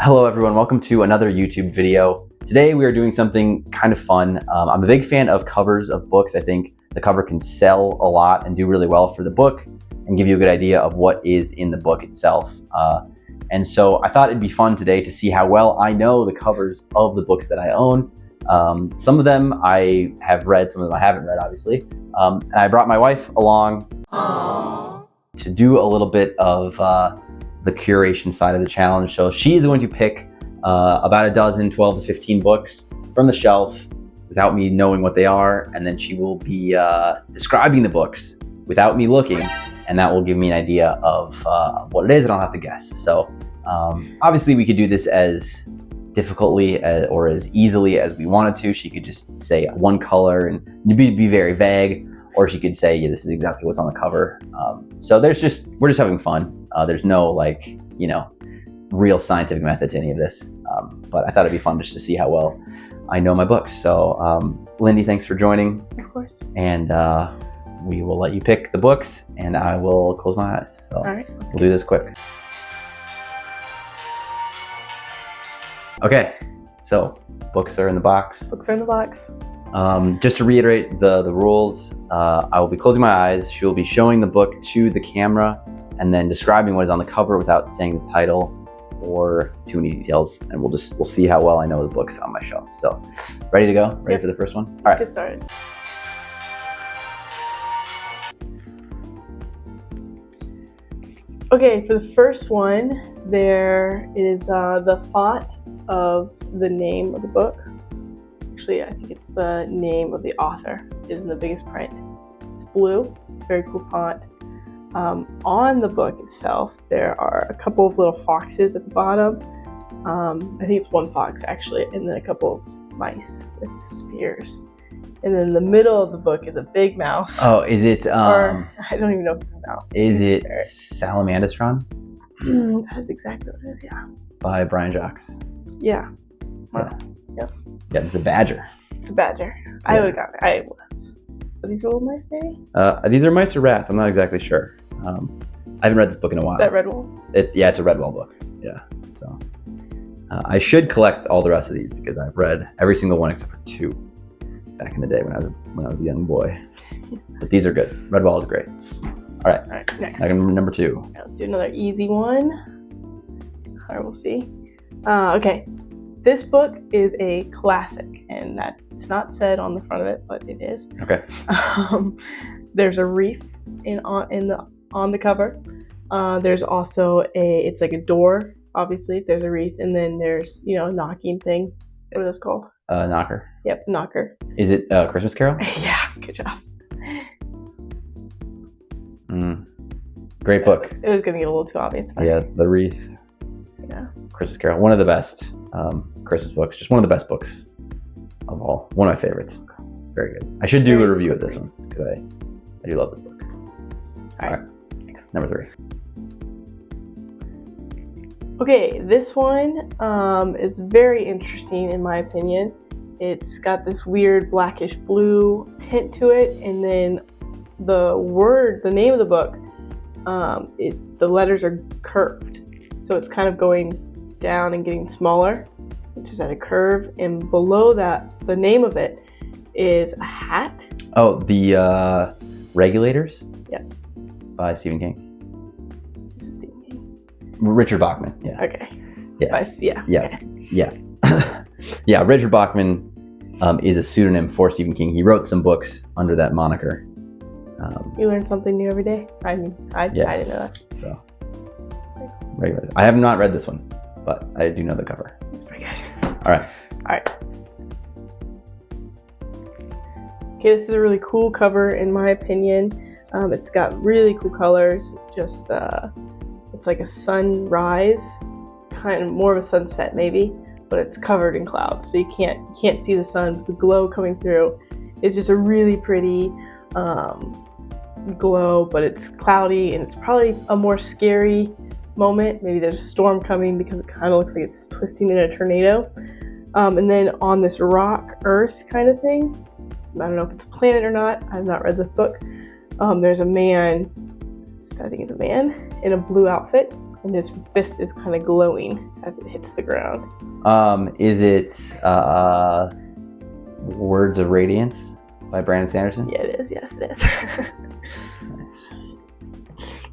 Hello everyone, welcome to another YouTube video. Today we are doing something kind of fun. I'm a big fan of covers of books. I think the cover can sell a lot and do really well for the book and give you a good idea of what is in the book itself. And so I thought it'd be fun today to see how well I know the covers of the books that I own. Some of them I have read, some of them I haven't read, obviously. And I brought my wife along to do a little bit of the curation side of the challenge. So she is going to pick about a dozen, 12 to 15 books from the shelf without me knowing what they are. And then she will be describing the books without me looking. And that will give me an idea of what it is, and I'll have to guess. So obviously we could do this as difficultly or as easily as we wanted to. She could just say one color and be very vague, or she could say, yeah, this is exactly what's on the cover. So we're just having fun. There's no real scientific method to any of this. But I thought it'd be fun just to see how well I know my books. So Lindy, thanks for joining. Of course. And we will let you pick the books and I will close my eyes. So all right, we'll do this quick. Okay, so books are in the box. Books are in the box. Just to reiterate the rules, I will be closing my eyes. She will be showing the book to the camera and then describing what is on the cover without saying the title or too many details. And we'll see how well I know the books on my shelf. So ready to go? Ready for the first one? All right. Let's get started. Okay, for the first one, there is the font of the name of the book. Actually, I think it's the name of the author is in the biggest print. It's blue, very cool font. On the book itself, there are a couple of little foxes at the bottom. I think it's one fox actually, and then a couple of mice with spears. And then the middle of the book is a big mouse. Oh, is it? Or I don't even know if it's a mouse. Is it Salamandastron? That's exactly what it is. Yeah. By Brian Jacques. Yeah. Yeah. Yep. Yeah, it's a badger. It's a badger. Yeah. I would have got it. I was. Are these little mice, maybe? These are mice or rats. I'm not exactly sure. I haven't read this book in a while. Is that Redwall? It's a Redwall book. Yeah. So I should collect all the rest of these because I've read every single one except for two back in the day when I was a young boy. But these are good. Redwall is great. All right. All right. Next. Number two. All right, let's do another easy one. All right, we'll see. Okay. This book is a classic, and that's not said on the front of it, but it is. Okay. There's a reef on the cover. There's also it's like a door, obviously. There's a reef, and then there's a knocking thing. What are those called? Knocker. Yep, knocker. Is it Christmas Carol? Yeah, good job. Great book. It was gonna get a little too obvious. But Yeah, The Wreath. Yeah. Christmas Carol, one of the best Christmas books. Just one of the best books of all. One of my favorites. It's very good. I should do a review of this one because I do love this book. All right. Next, number three. Okay, this one is very interesting in my opinion. It's got this weird blackish blue tint to it, and then the name of the book, the letters are curved. So it's kind of going down and getting smaller, which is at a curve. And below that, the name of it is a hat. Oh, The Regulators? Yep. By Stephen King. This is Stephen King. Richard Bachman, yeah. Okay. Yes. Yeah. Yeah. Okay. Yeah. Yeah, Richard Bachman is a pseudonym for Stephen King. He wrote some books under that moniker. You learn something new every day. I didn't know that. So, Regulators. I have not read this one, but I do know the cover. That's pretty good. All right. Okay, this is a really cool cover in my opinion. It's got really cool colors. Just it's like a sunrise, kind of more of a sunset maybe, but it's covered in clouds, so you can't see the sun. But the glow coming through is just a really pretty glow, but it's cloudy and it's probably a more scary moment. Maybe there's a storm coming because it kind of looks like it's twisting in a tornado. And then on this rock earth kind of thing, so I don't know if it's a planet or not. I've not read this book. There's a man, I think it's a man in a blue outfit and his fist is kind of glowing as it hits the ground. Is it Words of Radiance by Brandon Sanderson? Yeah, it is. Yes, it is. Nice.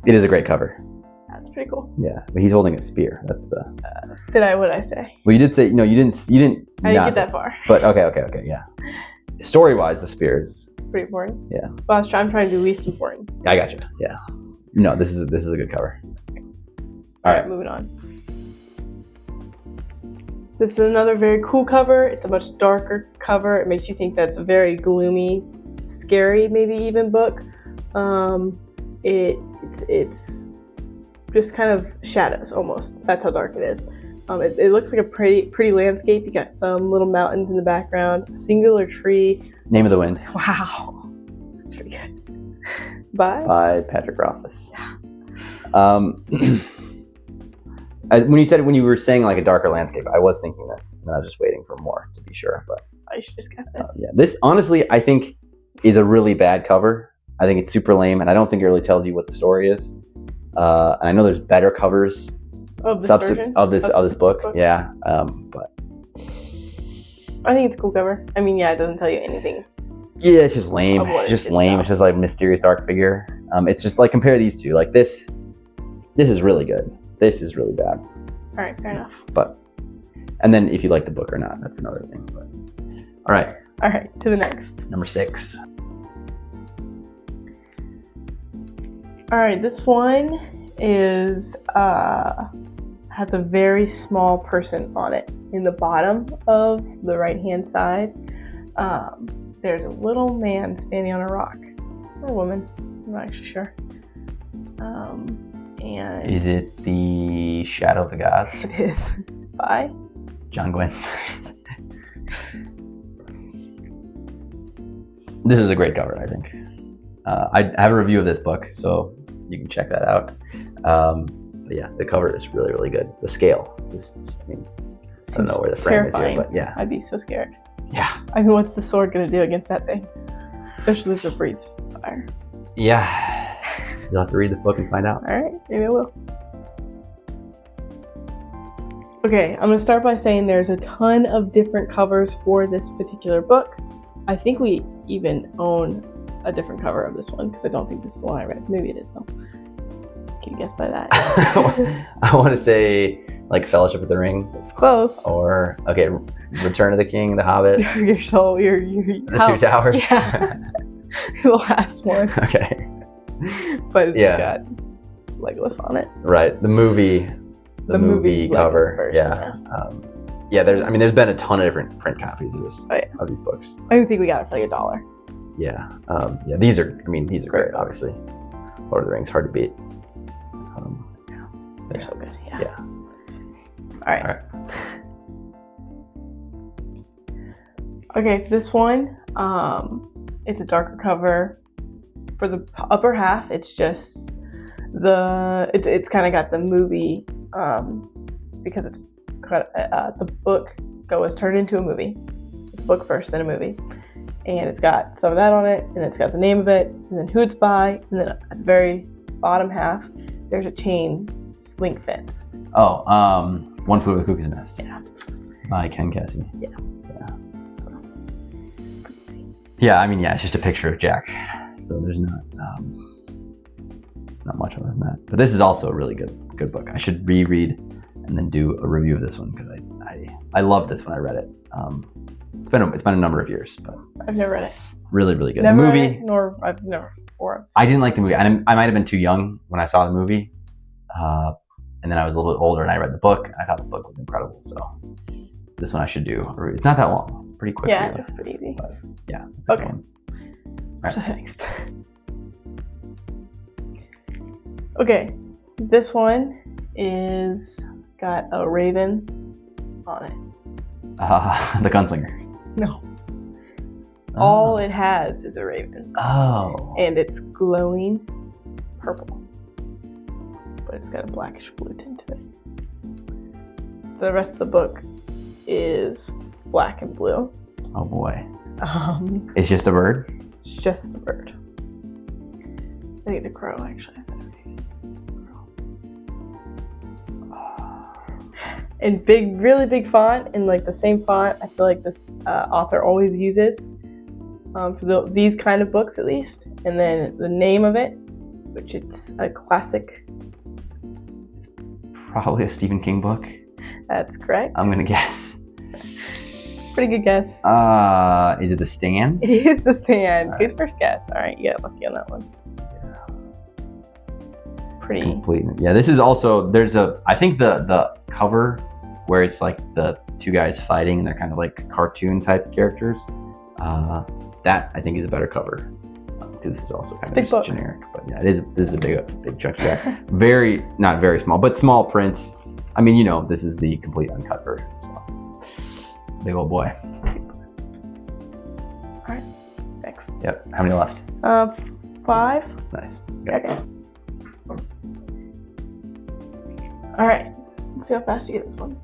It is a great cover. That's pretty cool. Yeah, but he's holding a spear. That's the. What did I say? Well, you did say no. You didn't. I didn't get that far. But okay, yeah. Story-wise, the spear is Pretty important. Yeah. Well, I'm trying to do least important. I got you. Yeah. No, this is a good cover. All right, moving on. This is another very cool cover. It's a much darker cover. It makes you think that's a very gloomy, scary, maybe even book. It's just kind of shadows almost. That's how dark it is. It looks like a pretty landscape. You got some little mountains in the background, a singular tree. Name of the Wind. Wow, that's pretty good. By Patrick Rothfuss. Yeah. When you were saying like a darker landscape, I was thinking this, and I was just waiting for more to be sure. But I should just guess it. yeah, this honestly I think is a really bad cover. I think it's super lame, and I don't think it really tells you what the story is. And I know there's better covers Of this version? of this book. Yeah, but I think it's a cool cover. I mean, yeah, it doesn't tell you anything. yeah, it's just lame. Of what It's it just is lame. now. It's just like mysterious dark figure. It's just like compare these two. Like this is really good. This is really bad. All right, fair enough. But and then if you like the book or not, that's another thing. But all right, All right, to the next. number 6. All right, this one is has a very small person on it in the bottom of the right-hand side. There's a little man standing on a rock, or a woman. I'm not actually sure. And Is it The Shadow of the Gods? it is by John Gwynne. This is a great cover, I think. I have a review of this book, so you can check that out. But yeah, the cover is really, really good. The scale is, I don't know where the frame terrifying. is here, but yeah. I'd be so scared. Yeah. I mean, what's the sword gonna do against that thing? Especially if it breathes fire. Yeah. You'll have to read the book and find out. All right, maybe I will. Okay, I'm gonna start by saying there's a ton of different covers for this particular book. I think we even own a different cover of this one because I don't think this is the one I read. Maybe it is though. Can you guess by that? I want to say like Fellowship of the Ring, It's close. or okay, Return of the King, The Hobbit, Your soul, The Two Towers. Yeah. The last one. Okay. But it's Yeah. got Legolas on it. Right, the movie movie cover. version, Yeah, there's been a ton of different print copies of this Oh, yeah. of these books. I think we got it for like $1. Yeah, these are Great great. books. Obviously, Lord of the Rings hard to beat. They're so good. Yeah. Yeah. All right. Okay, for this one, it's a darker cover. For the upper half, it's just it's kind of got the movie because it's the book was turned into a movie. It's a book first, then a movie, and it's got some of that on it, and it's got the name of it, and then who it's by, and then at the very bottom half, there's a chain link fence. Oh, One Flew Over the Cuckoo's Nest. Yeah. By Ken Kesey. Yeah. Yeah, I mean, yeah, it's just a picture of Jack, so there's not much other than that. But this is also a really good book. I should reread and then do a review of this one because I loved this when I read it. It's been a number of years, but I've never read it. really, really good. Never The read movie, it, nor I've never. Or I didn't like the movie. I might have been too young when I saw the movie, and then I was a little bit older and I read the book. I thought the book was incredible, so this one I should do a review. It's not that long. It's pretty quick. yeah, read. it's pretty easy. But yeah, it's a good Okay. one. All right. Next. Okay, this one is got a raven on it. The Gunslinger. No, Oh. all it has is a raven, Oh. and it's glowing purple, but it's got a blackish blue tint to it. The rest of the book is black and blue. Oh boy. It's It's just a bird? just a bird. I think it's a crow, actually. Is that a raven? It's a crow. in big, really big font, and like the same font I feel like this author always uses for these kind of books at least. And then the name of it, which it's a classic. Probably a Stephen King book. That's correct. I'm gonna guess. It's a pretty good guess. Is it The Stand? It is The Stand. All Good first guess. All right, you got lucky on that one. Pretty Complete. Yeah, this is also, I think the cover where it's like the two guys fighting and they're kind of like cartoon type characters. That I think is a better cover. Because this is also kind of just generic. But yeah, this is a big chunk of that. Not very small, but small print. I mean, this is the complete uncut version, so big old boy. All right, thanks. Yep. How many left? 5. Nice. Okay. All right, let's see how fast you get this one.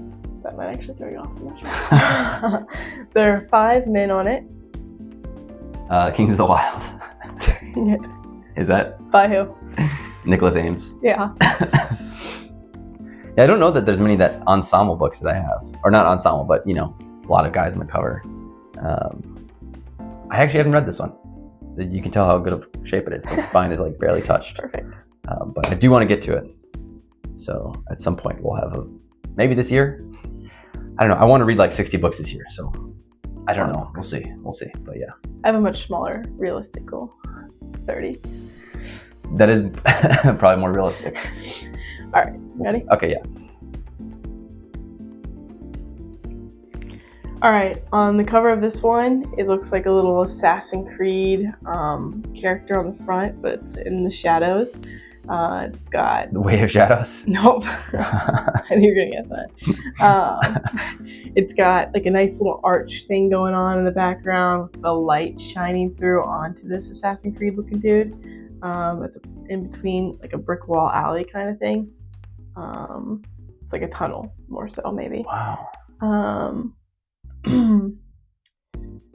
That might actually throw you off. I'm not sure. There are 5 men on it. Kings of the Wild. Yeah. Is that? By who? Nicholas Ames. Yeah. Yeah, I don't know that there's many that ensemble books that I have, or not ensemble, but a lot of guys on the cover. I actually haven't read this one. You can tell how good of shape it is. The spine is like barely touched. Perfect. But I do want to get to it. So at some point we'll have maybe this year. I don't know. I want to read like 60 books this year. So I don't know. We'll see. But yeah. I have a much smaller realistic goal. It's 30. That is probably more realistic. All right. Ready? See. Okay, yeah. All right. On the cover of this one, it looks like a little Assassin's Creed character on the front, but it's in the shadows. It's got The Way of Shadows. Nope. I knew you were gonna guess that. It's got like a nice little arch thing going on in the background with the light shining through onto this Assassin's Creed looking dude. It's in between like a brick wall alley kind of thing. It's like a tunnel more so maybe. Wow.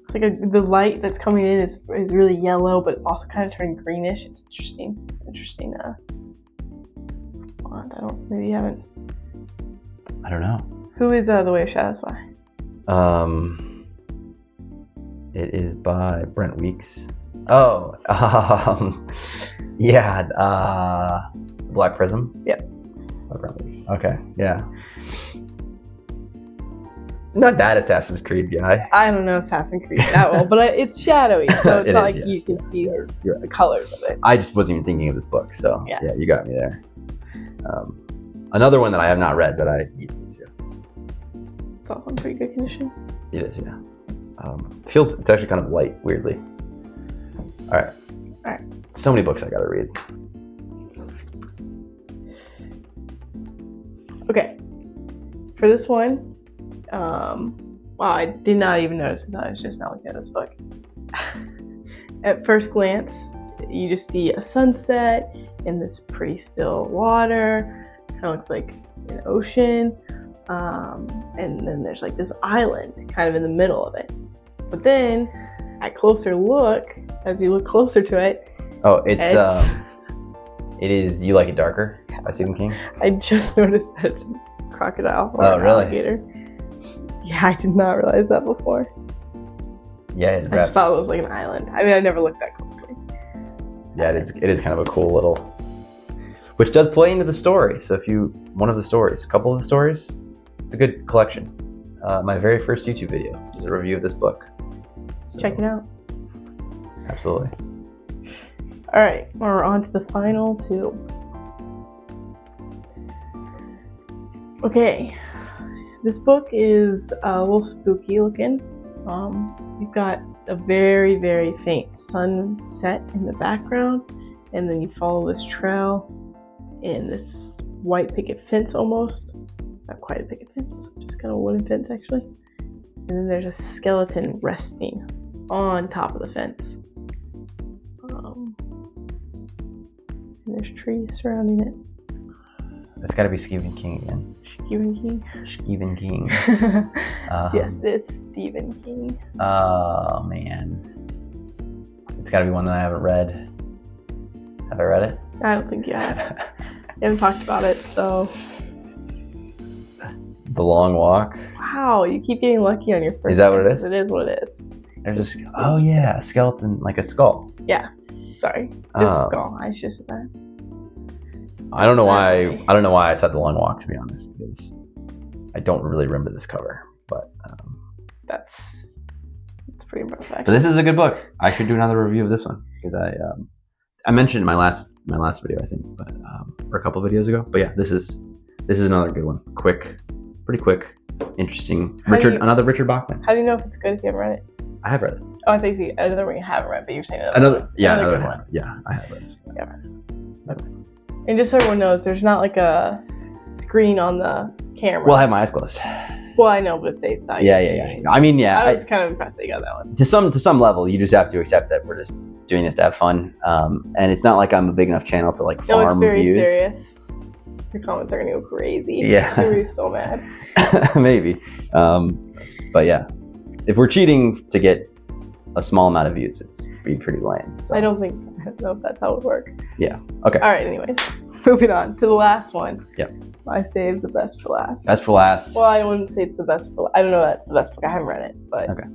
It's like the light that's coming in is really yellow, but also kind of turning greenish. It's interesting. It's interesting. Font. Maybe you haven't. I don't know. Who is The Way of Shadows by? It is by Brent Weeks. Oh, yeah. Black Prism. Yep. By Brent Weeks. Okay. Yeah. Not that Assassin's Creed guy. I don't know Assassin's Creed that well, but it's shadowy, so it's not like yes, you can see the colors of it. I just wasn't even thinking of this book, so yeah you got me there. Another one that I have not read, but I need to. It's also in pretty good condition. It is, yeah. It's actually kind of light, weirdly. All right. So many books I gotta read. Okay. For this one, wow, I did not even notice until I was just now looking at this book. At first glance, you just see a sunset and this pretty still water. Kind of looks like an ocean. And then there's like this island kind of in the middle of it. But then, at closer look, as you look closer to it, oh, it is You Like It Darker by Stephen King. I just noticed that it's a crocodile or an really? alligator. Yeah, I did not realize that before. Yeah, I just thought it was like an island. I mean, I never looked that closely. Yeah, it is kind of a cool little, which does play into the story. So if a couple of the stories, it's a good collection. My very first YouTube video is a review of this book. So, Check it out. Absolutely. All right, we're on to the final 2. Okay, this book is a little spooky looking. You've got a very, very faint sunset in the background, and then you follow this trail in this white picket fence almost. Not quite a picket fence, just kind of a wooden fence actually. And then there's a skeleton resting on top of the fence. And there's trees surrounding it. That's got to be Stephen King again. Stephen King? Stephen King. Yes, it's Stephen King. Oh, man. It's got to be one that I haven't read. Have I read it? I don't think you have. You haven't talked about it, so... The Long Walk. Wow, you keep getting lucky on your first. Is that what it is? It is what it is. There's a oh yeah, a skeleton, like a skull. Yeah. Sorry, just a skull. I should have said that. I don't know why. Okay. I don't know why I said The Long Walk, to be honest, because I don't really remember this cover. But That's pretty impressive. but this is a good book. I should do another review of this one because I mentioned it in my last video, I think, but or a couple videos ago. But yeah, this is another good one. Pretty quick, interesting. Another Richard Bachman. How do you know if it's good if you haven't read it? I have read it. Oh, I think another one you haven't read, but you're saying Another one. good one. one. Yeah, I have read it. Yeah. And just so everyone knows, there's not like a screen on the camera. Well, I have my eyes closed. Well, I know, but they thought. Yeah. I mean, yeah. I was kind of impressed that you got that one. To some level, you just have to accept that we're just doing this to have fun, and it's not like I'm a big enough channel to like farm No, it's very views. serious. Your comments are gonna go crazy. Yeah. You're gonna be so mad. Maybe, but yeah, if we're cheating to get a small amount of views, it's be pretty lame. So. I don't know if that's how it would work. Yeah. Okay. All right. Anyways, moving on to the last one. Yep. I saved the best for last. Best for last. Well, I wouldn't say it's the best for. I don't know. That's the best book. I haven't read it, but Okay.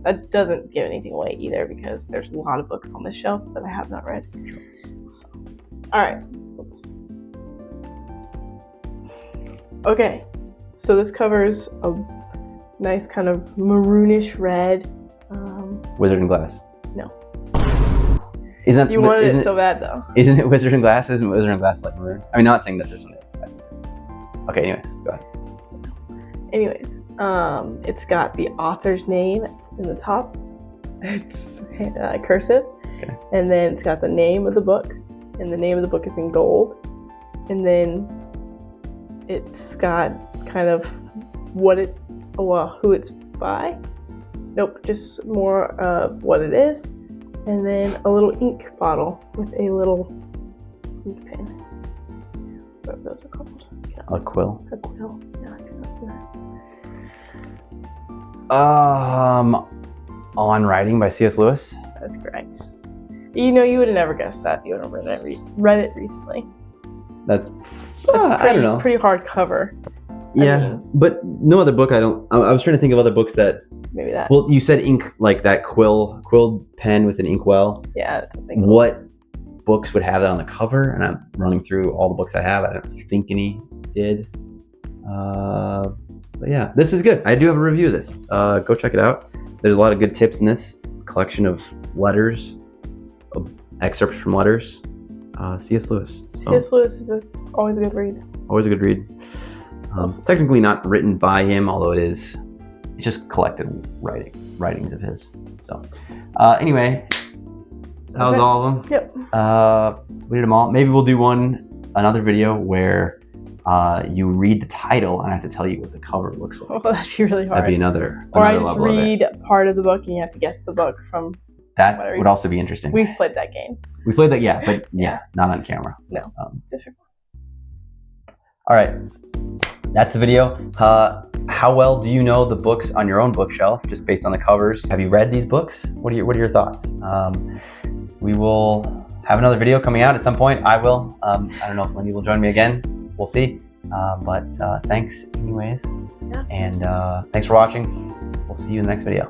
That doesn't give anything away either because there's a lot of books on this shelf that I have not read. So, all right. Okay. So this covers a nice kind of maroonish red. Wizard and Glass. No. Isn't that You wanted isn't it so bad though. Isn't it Wizard and Glass? Isn't Wizard and Glass like maroon? I mean, not saying that this one is. But okay. Anyways, go ahead. Anyways, it's got the author's name in the top. It's cursive. Okay. And then it's got the name of the book, and the name of the book is in gold. And then it's got kind of who it's by. Nope, just more of what it is. And then a little ink bottle with a little ink pen. Whatever those are called. A quill. A quill. Yeah, I can open that. On Writing by C.S. Lewis. That's correct. You know, you would have never guessed that if you would have read it recently. That's I don't know. Pretty hard cover. Yeah, I mean, but no other book. I was trying to think of other books that. maybe that. Well, you said ink, like that quill pen with an inkwell. Yeah, it does make What books would have that on the cover? And I'm running through all the books I have. I don't think any did. But yeah, this is good. I do have a review of this. Go check it out. There's a lot of good tips in this collection of letters, excerpts from letters. C.S. Lewis. So, C.S. Lewis is always a good read. always a good read. Technically not written by him, although it's just collected writings of his. So anyway, that was all of them. Yep. We did them all. Maybe we'll do another video where you read the title and I have to tell you what the cover looks like. Oh, that'd be really hard. That'd be another or I just level of it. read part of the book and you have to guess the book from. That whatever. would also be interesting. We've played that game. We played that, yeah, but yeah, not on camera. No. Just All right, that's the video. How well do you know the books on your own bookshelf, just based on the covers? Have you read these books? What are your thoughts? We will have another video coming out at some point. I will. I don't know if Lindy will join me again. We'll see. But thanks anyways. Yeah. And thanks for watching. We'll see you in the next video.